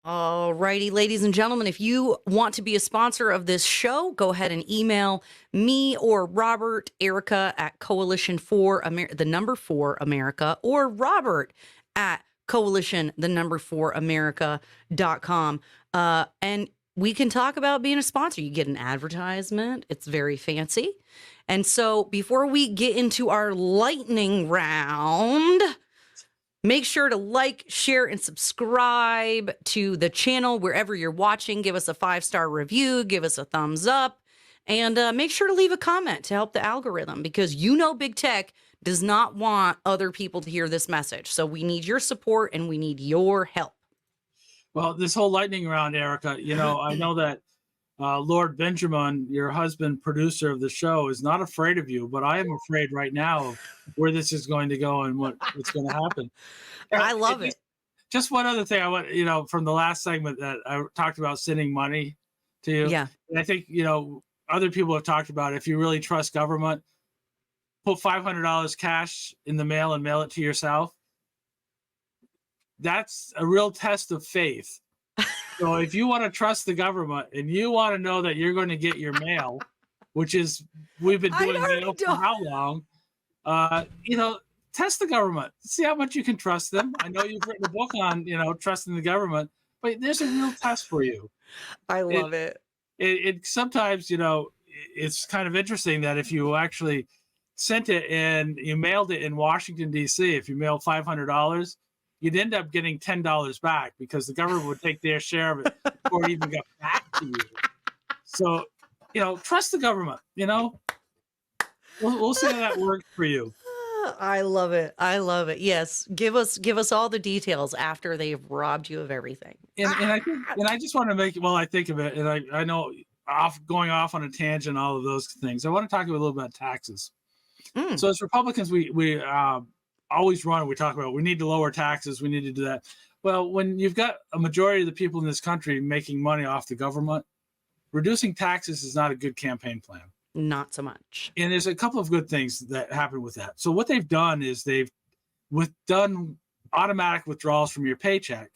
All righty, ladies and gentlemen, if you want to be a sponsor of this show, go ahead and email me or Robert Ericka at Coalition for the number 4 America, or Robert at Coalition, the number 4 America.com. And we can talk about being a sponsor. You get an advertisement. It's very fancy. And so before we get into our lightning round, make sure to like, share, and subscribe to the channel wherever you're watching. Give us a 5-star review. Give us a thumbs up. And make sure to leave a comment to help the algorithm, because big tech does not want other people to hear this message. So we need your support and we need your help. Well, this whole lightning round, Erica, I know that Lord Benjamin, your husband, producer of the show, is not afraid of you, but I am afraid right now of where this is going to go and what's going to happen. I love it. Just one other thing I want, from the last segment that I talked about sending money to you. Yeah. And I think, other people have talked about, if you really trust government, put $500 cash in the mail and mail it to yourself. That's a real test of faith. So if you want to trust the government and you want to know that you're going to get your mail, which is, we've been doing mail for how long, test the government. See how much you can trust them. I know you've written a book on, trusting the government, but there's a real test for you. I love it. It sometimes, it's kind of interesting that if you actually sent it and you mailed it in Washington, D.C., if you mailed $500, you'd end up getting $10 back, because the government would take their share of it before it even got back to you. So, trust the government, We'll see how that works for you. I love it. I love it. Yes. Give us all the details after they've robbed you of everything. And I just want to make, while I think of it, and I know going off on a tangent, all of those things, I want to talk a little about taxes. So as Republicans, we always run, we talk about, we need to lower taxes, we need to do that. Well, when you've got a majority of the people in this country making money off the government, reducing taxes is not a good campaign plan. Not so much. And there's a couple of good things that happen with that. So what they've done is they've done automatic withdrawals from your paycheck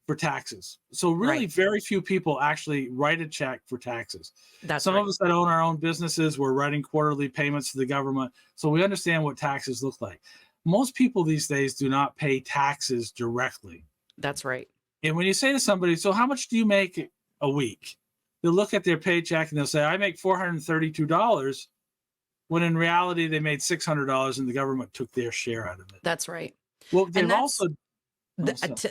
for taxes. So really very few people actually write a check for taxes. Some of us that own our own businesses, we're writing quarterly payments to the government. So we understand what taxes look like. Most people these days do not pay taxes directly. That's right. And when you say to somebody, so how much do you make a week? They'll look at their paycheck and they'll say, I make $432, when in reality they made $600 and the government took their share out of it. That's right. Well, they've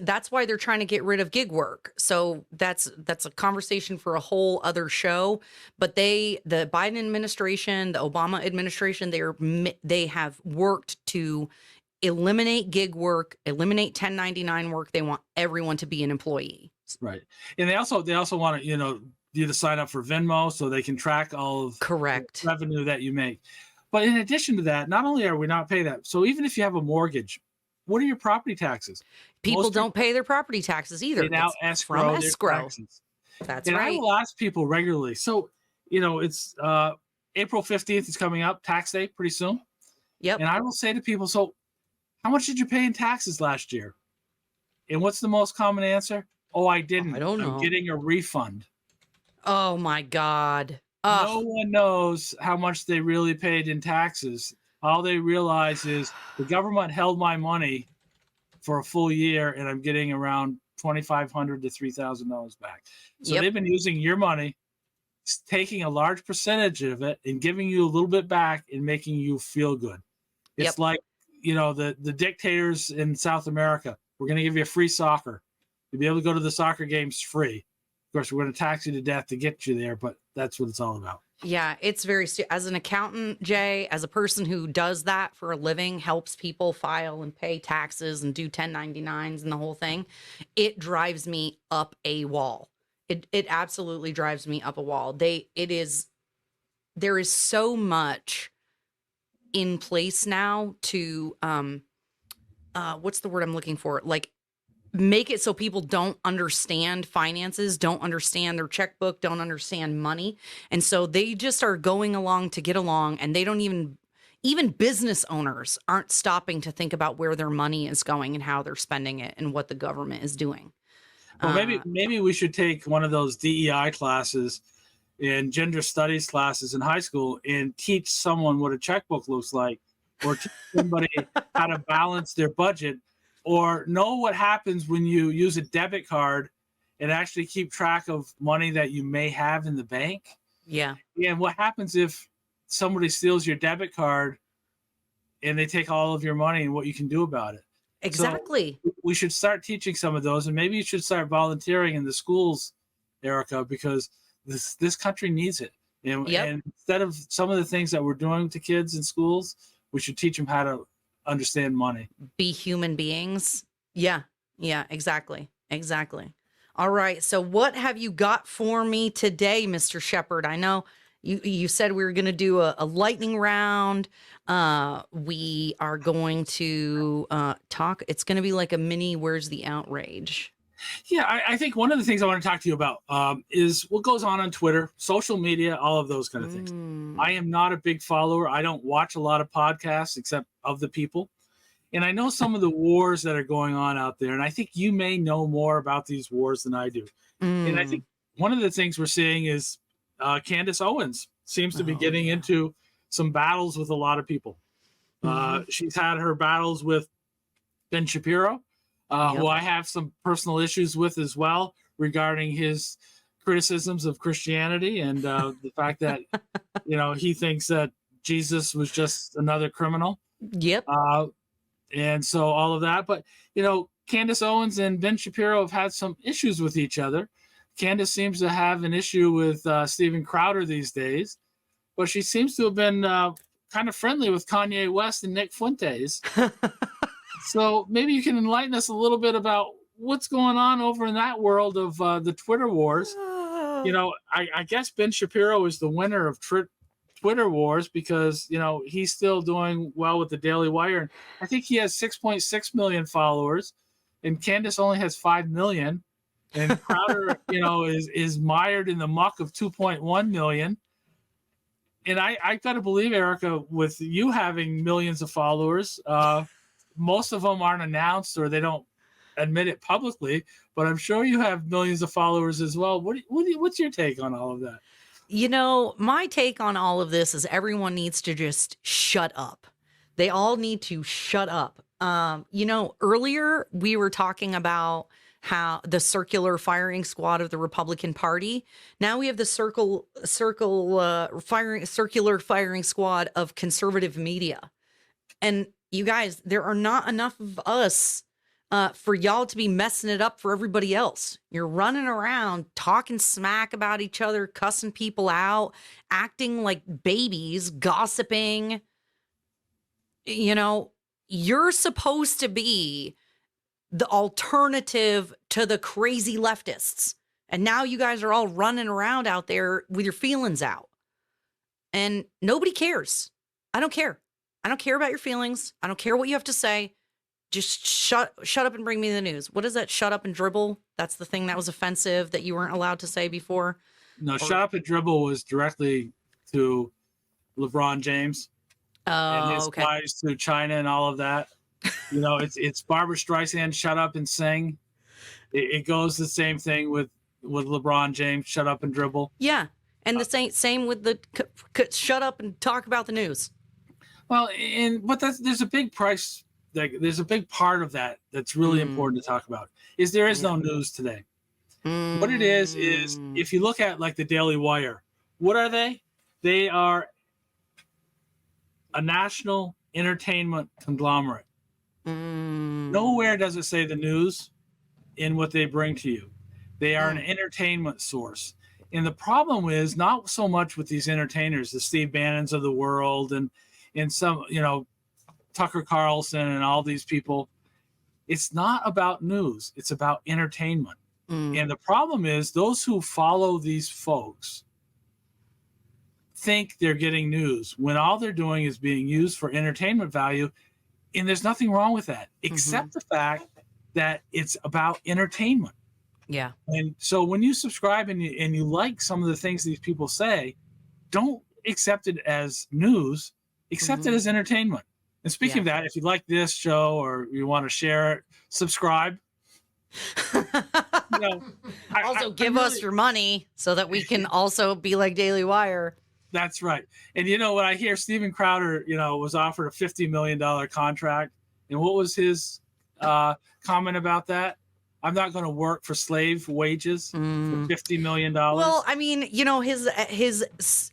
that's why they're trying to get rid of gig work. So that's a conversation for a whole other show. But the Biden administration, the Obama administration, they have worked to eliminate gig work, eliminate 1099 work. They want everyone to be an employee. Right. And they also want to, you to sign up for Venmo so they can track all of the revenue that you make. But in addition to that, not only are we not paying that, so even if you have a mortgage, what are your property taxes? People don't pay their property taxes either. They now escrow their taxes. That's and right. I will ask people regularly. So, it's April 15th is coming up, tax day, pretty soon. Yep. And I will say to people, so how much did you pay in taxes last year? And what's the most common answer? Oh, I didn't. I don't know. I'm getting a refund. Oh my God. No one knows how much they really paid in taxes. All they realize is the government held my money for a full year and I'm getting around $2,500 to $3,000 back. So they've been using your money, taking a large percentage of it and giving you a little bit back and making you feel good. It's like, the dictators in South America. We're going to give you free soccer. You'll be able to go to the soccer games free. Of course, we're going to tax you to death to get you there, but that's what it's all about. Yeah, it's very, as an accountant, Jay, as a person who does that for a living, helps people file and pay taxes and do 1099s and the whole thing, it drives me up a wall. It absolutely drives me up a wall. There is so much in place now to, what's the word I'm looking for? Like, make it so people don't understand finances, don't understand their checkbook, don't understand money. And so they just are going along to get along, and they don't even business owners aren't stopping to think about where their money is going and how they're spending it and what the government is doing. Well, maybe we should take one of those DEI classes and gender studies classes in high school and teach someone what a checkbook looks like, or teach somebody how to balance their budget, or know what happens when you use a debit card and actually keep track of money that you may have in the bank. Yeah. And what happens if somebody steals your debit card and they take all of your money, and what you can do about it. Exactly. So we should start teaching some of those, and maybe you should start volunteering in the schools, Ericka, because this country needs it. And instead of some of the things that we're doing to kids in schools, we should teach them how to understand money. Be human beings. Yeah. Yeah, exactly. Exactly. All right. So what have you got for me today, Mr. Shepard? I know you said we were going to do a lightning round. We are going to talk. It's going to be like a mini Where's the Outrage? Yeah, I think one of the things I want to talk to you about is what goes on Twitter, social media, all of those kind of things. I am not a big follower. I don't watch a lot of podcasts except of the people. And I know some of the wars that are going on out there. And I think you may know more about these wars than I do. And I think one of the things we're seeing is Candace Owens seems to be getting into some battles with a lot of people. She's had her battles with Ben Shapiro, who I have some personal issues with as well, regarding his criticisms of Christianity and the fact that, he thinks that Jesus was just another criminal. Yep. And so all of that. But, Candace Owens and Ben Shapiro have had some issues with each other. Candace seems to have an issue with Steven Crowder these days, but she seems to have been kind of friendly with Kanye West and Nick Fuentes. So maybe you can enlighten us a little bit about what's going on over in that world of the Twitter wars. I guess Ben Shapiro is the winner of Twitter wars because, he's still doing well with the Daily Wire. I think he has 6.6 million followers, and Candace only has 5 million. And Crowder, is mired in the muck of 2.1 million. And I got to believe, Ericka, with you having millions of followers, most of them aren't announced or they don't admit it publicly, but I'm sure you have millions of followers as well. What's your take on all of that? My take on all of this is everyone needs to just shut up. They all need to shut up. Earlier we were talking about how the circular firing squad of the Republican Party. Now we have the circular firing squad of conservative media. And you guys, there are not enough of us for y'all to be messing it up for everybody else. You're running around talking smack about each other, cussing people out, acting like babies, gossiping. You're supposed to be the alternative to the crazy leftists. And now you guys are all running around out there with your feelings out. And nobody cares. I don't care. I don't care about your feelings. I don't care what you have to say. Just shut up and bring me the news. What is that? Shut up and dribble. That's the thing that was offensive that you weren't allowed to say before. No, shut up and dribble was directly to LeBron James and his ties to China and all of that. It's Barbara Streisand, shut up and sing. It goes the same thing with LeBron James, shut up and dribble. Yeah, and the same with the shut up and talk about the news. Well, but there's a big price. There's a big part of that that's really important to talk about. There is no news today. What it is if you look at like the Daily Wire, what are they? They are a national entertainment conglomerate. Nowhere does it say the news in what they bring to you. They are an entertainment source. And the problem is not so much with these entertainers, the Steve Bannons of the world and some, Tucker Carlson and all these people. It's not about news. It's about entertainment. And the problem is those who follow these folks think they're getting news when all they're doing is being used for entertainment value. And there's nothing wrong with that, except the fact that it's about entertainment. Yeah. And so when you subscribe and you like some of the things these people say, don't accept it as news, accept it as entertainment. And speaking of that, if you like this show or you want to share it, subscribe. You know, Also, I give us really, your money so that we can also be like Daily Wire. that's right. And when I hear Steven Crowder, was offered a $50 million contract, and what was his comment about that? I'm not going to work for slave wages for $50 million. Well, I mean, his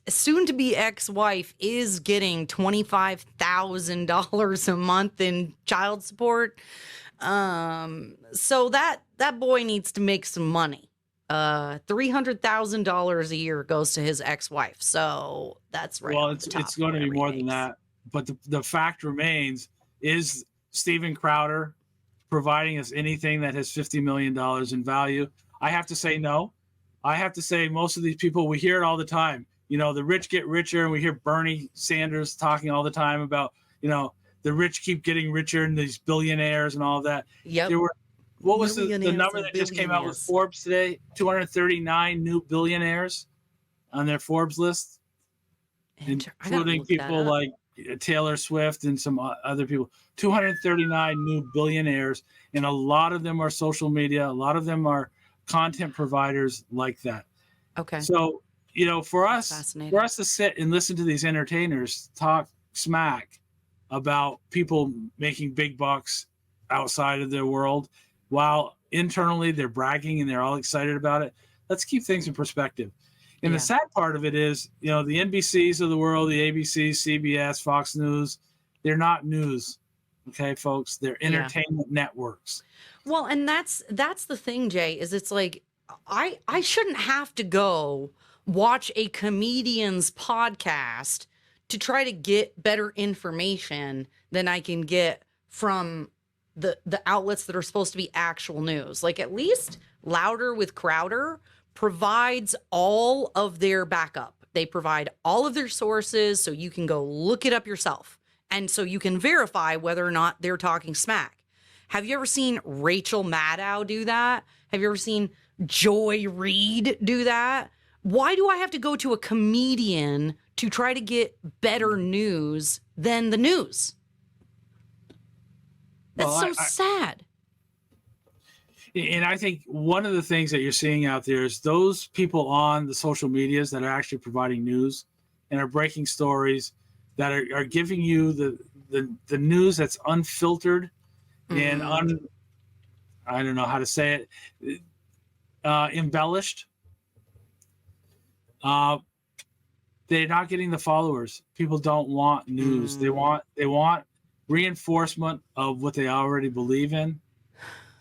soon to be ex-wife is getting $25,000 a month in child support. So that boy needs to make some money. $300,000 a year goes to his ex-wife. So that's right. Well, on the top it's going to be whatever he more than makes. that. But the fact remains, is Steven Crowder providing us anything that has $50 million in value? I have to say no. I have to say most of these people, we hear it all the time. The rich get richer, and we hear Bernie Sanders talking all the time about, the rich keep getting richer and these billionaires and all of that. Yep. What was the Millionaires number and that just came out with billionaires. Forbes today? 239 new billionaires on their Forbes list, I gotta including look that people up. like Taylor Swift and some other people. 239 new billionaires, and a lot of them are social media. A lot of them are content providers like that. Okay. So, for us Fascinating. to sit and listen to these entertainers talk smack about people making big bucks outside of their world, while internally they're bragging and they're all excited about it, let's keep things in perspective. And the sad part of it is, the NBCs of the world, the ABC, CBS, Fox News, they're not news. Okay, folks, they're entertainment networks. Well, and that's the thing, Jay, is it's like I shouldn't have to go watch a comedian's podcast to try to get better information than I can get from the outlets that are supposed to be actual news. Like, at least Louder with Crowder provides all of their backup. They provide all of their sources so you can go look it up yourself. And so you can verify whether or not they're talking smack. Have you ever seen Rachel Maddow do that? Have you ever seen Joy Reid do that? Why do I have to go to a comedian to try to get better news than the news? That's sad. And I think one of the things that you're seeing out there is those people on the social medias that are actually providing news and are breaking stories that are giving you the news that's unfiltered and I don't know how to say it, embellished. They're not getting the followers. People don't want news. They want reinforcement of what they already believe in.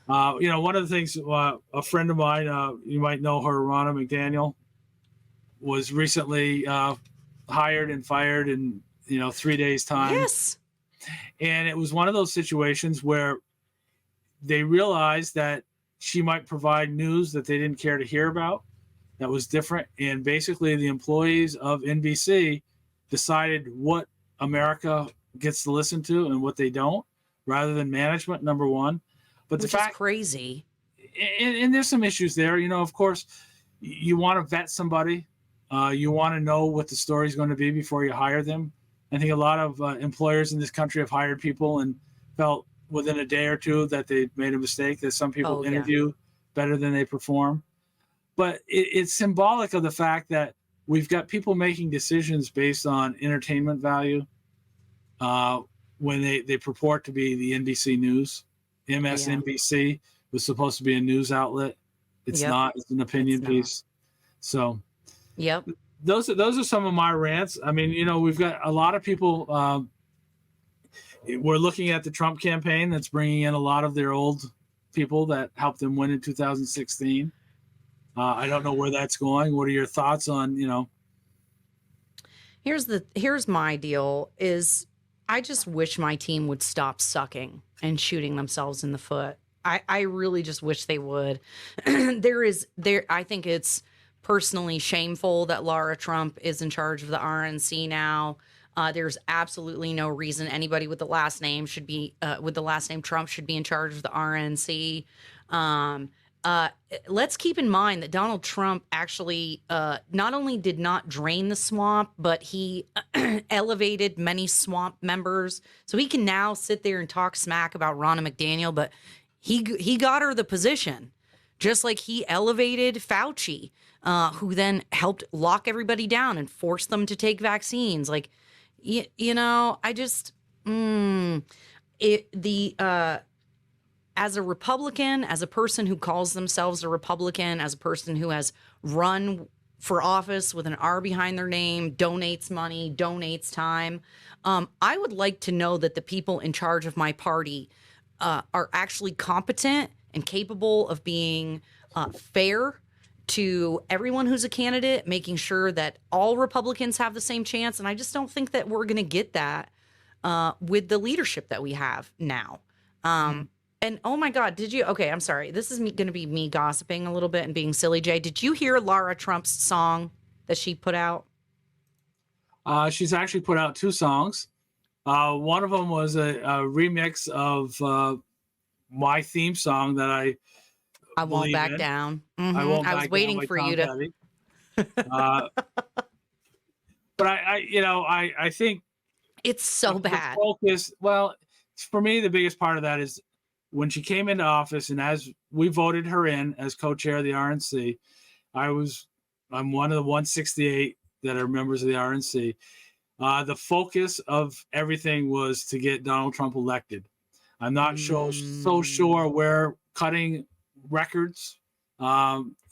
One of the things, a friend of mine, you might know her, Ronna McDaniel, was recently hired and fired in 3 days' time. Yes. And it was one of those situations where they realized that she might provide news that they didn't care to hear about, that was different. And basically the employees of NBC decided what America gets to listen to and what they don't, rather than management, number one. But Which the fact is crazy. And there's some issues there. Of course, you want to vet somebody. You want to know what the story is going to be before you hire them. I think a lot of employers in this country have hired people and felt within a day or two that they made a mistake, that some people interview better than they perform. But it's symbolic of the fact that we've got people making decisions based on entertainment value when they purport to be the NBC News. MSNBC was supposed to be a news outlet. It's not. It's an opinion piece. So, those are some of my rants. I mean, we've got a lot of people. We're looking at the Trump campaign that's bringing in a lot of their old people that helped them win in 2016. I don't know where that's going. What are your thoughts on, Here's my deal is I just wish my team would stop sucking and shooting themselves in the foot. I really just wish they would. I think it's personally shameful that Lara Trump is in charge of the RNC now. There's absolutely no reason anybody with the last name Trump should be in charge of the RNC. Let's keep in mind that Donald Trump actually not only did not drain the swamp, but he elevated many swamp members. So he can now sit there and talk smack about Ronna McDaniel, but he got her the position. just like he elevated Fauci, who then helped lock everybody down and force them to take vaccines. Like, you know, I just, as a Republican, as a person who calls themselves a Republican, as a person who has run for office with an R behind their name, donates money, donates time, I would like to know that the people in charge of my party are actually competent and capable of being fair to everyone who's a candidate, making sure that all Republicans have the same chance. And I just don't think that we're going to get that with the leadership that we have now. And oh my God, did you? Okay, I'm sorry. This is going to be me gossiping a little bit and being silly, Jay. Did you hear Lara Trump's song that she put out? She's actually put out 2 songs. One of them was a remix of my theme song that I won't back down. I won't. I was waiting for you to. But I think it's so bad. Focus. Well, for me, the biggest part of that is when she came into office, and as we voted her in as co-chair of the RNC, I'm one of the 168 that are members of the RNC. The focus of everything was to get Donald Trump elected. I'm not so sure where cutting records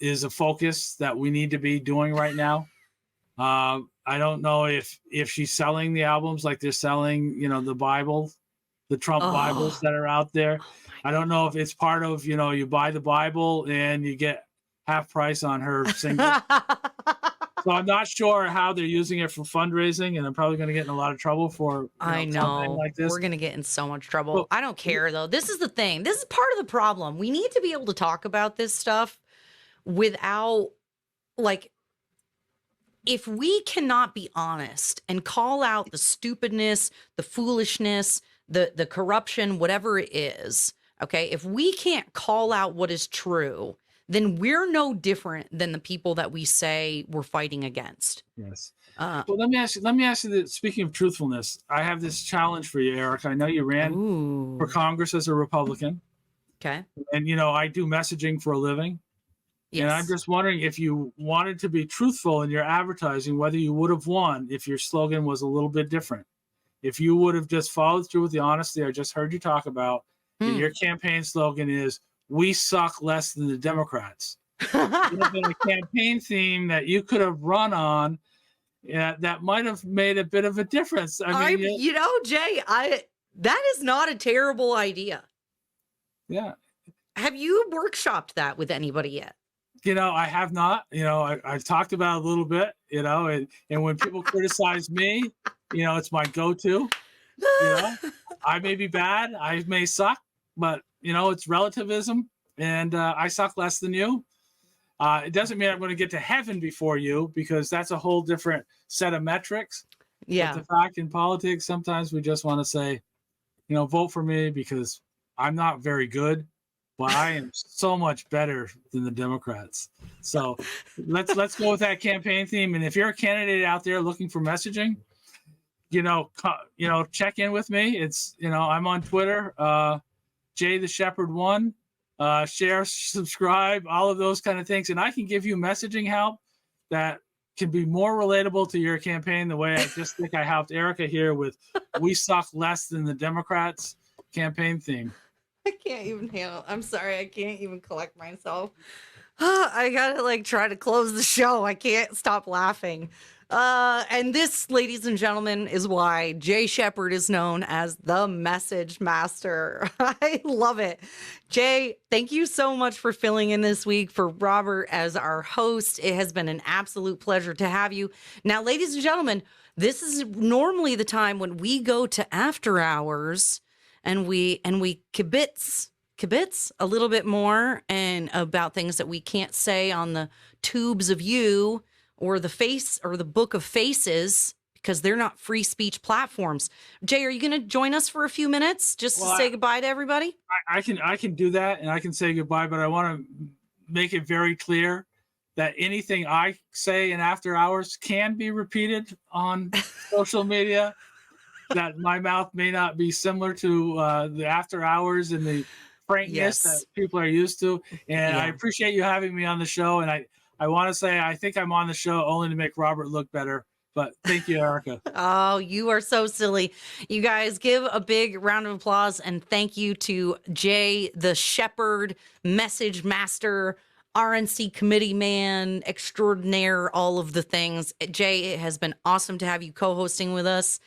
is a focus that we need to be doing right now. I don't know if she's selling the albums like they're selling, the Bible, the Trump Bibles that are out there. I don't know if it's part of, you buy the Bible and you get half price on her single. So I'm not sure how they're using it for fundraising, and I'm probably going to get in a lot of trouble for something like this. We're going to get in so much trouble. Well, I don't care, though. This is the thing. This is part of the problem. We need to be able to talk about this stuff without, if we cannot be honest and call out the stupidness, the foolishness, the corruption, whatever it is, okay, if we can't call out what is true, then we're no different than the people that we say we're fighting against. Yes. Well, let me ask you that, speaking of truthfulness, I have this challenge for you, Eric. I know you ran for Congress as a Republican. Okay. And, I do messaging for a living. Yes. And I'm just wondering if you wanted to be truthful in your advertising, whether you would have won if your slogan was a little bit different. If you would have just followed through with the honesty I just heard you talk about, and your campaign slogan is, "We suck less than the Democrats." It would have been a campaign theme that you could have run on that might have made a bit of a difference. I mean, Jay, that is not a terrible idea. Yeah. Have you workshopped that with anybody yet? I have not. I've talked about it a little bit, and when people criticize me, it's my go-to. I may be bad, I may suck, but it's relativism, and I suck less than you. It doesn't mean I'm going to get to heaven before you, because that's a whole different set of metrics. Yeah. But the fact in politics, sometimes we just want to say, vote for me because I'm not very good, but I am so much better than the Democrats. So let's go with that campaign theme. And if you're a candidate out there looking for messaging, check in with me. It's, I'm on Twitter, Jay the Shepard 1, share, subscribe, all of those kind of things. And I can give you messaging help that can be more relatable to your campaign, the way I just think I helped Ericka here with "We suck less than the Democrats" campaign theme. I can't even handle. I'm sorry, I can't even collect myself. I gotta try to close the show. I can't stop laughing. And this, ladies and gentlemen, is why Jay Shepard is known as the message master. I love it. Jay, thank you so much for filling in this week for Robert as our host. It has been an absolute pleasure to have you. Now, ladies and gentlemen, this is normally the time when we go to after hours and we kibitz a little bit more and about things that we can't say on the tubes of you or the face or the book of faces, because they're not free speech platforms. Jay, are you going to join us for a few minutes just to say goodbye to everybody? I can do that, and I can say goodbye, but I want to make it very clear that anything I say in after hours can be repeated on social media, that my mouth may not be similar to the after hours in the frankness that Yes. people are used to. And I Yeah. appreciate you having me on the show. And I want to say I think I'm on the show only to make Robert look better. But thank you, Ericka. Oh, you are so silly. You guys give a big round of applause and thank you to Jay, the Shepard message master, RNC committee man extraordinaire, all of the things. Jay, it has been awesome to have you co-hosting with us.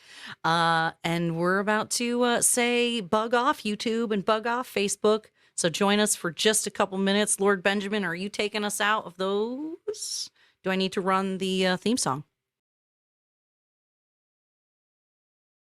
And we're about to say bug off YouTube and bug off Facebook. So join us for just a couple minutes. Lord Benjamin, are you taking us out of those? Do I need to run the theme song?